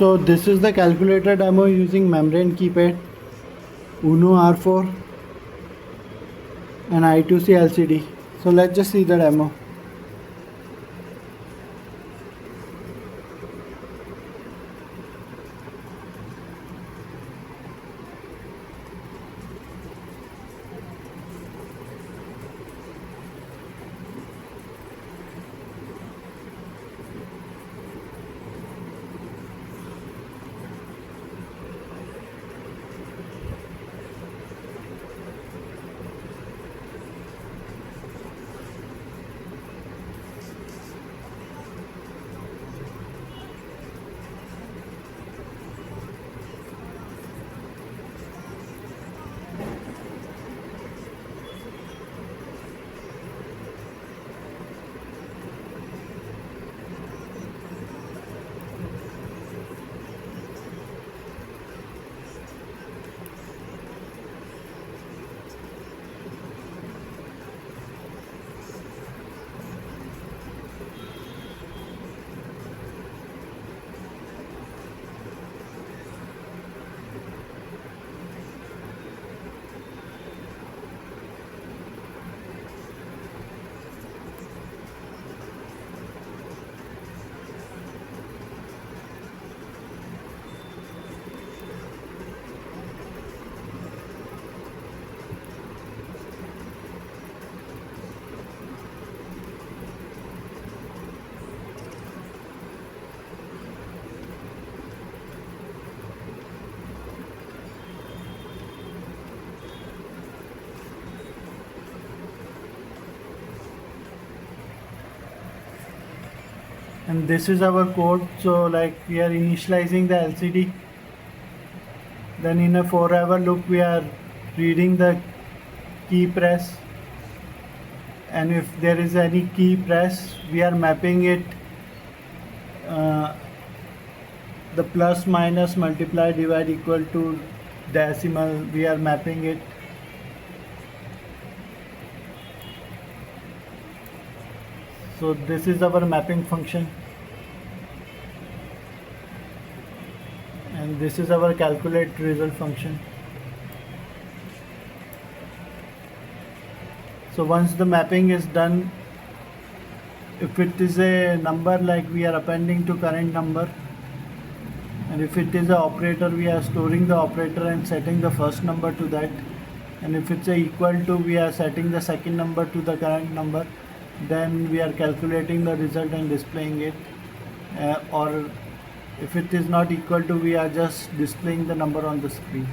So this is the calculator demo using membrane keypad, Uno R4 and I2C LCD. So let's just see the demo. And this is our code. So like we are initializing the LCD, then in a forever loop we are reading the key press, and if there is any key press we are mapping it, the plus minus multiply divide equal to decimal, we are mapping it. So this is our mapping function, and this is our calculate result function. So once the mapping is done, if it is a number, like we are appending to current number, and if it is an operator, we are storing the operator and setting the first number to that, and if it's a equal to, we are setting the second number to the current number. Then we are calculating the result and displaying it, or if it is not equal to, we are just displaying the number on the screen.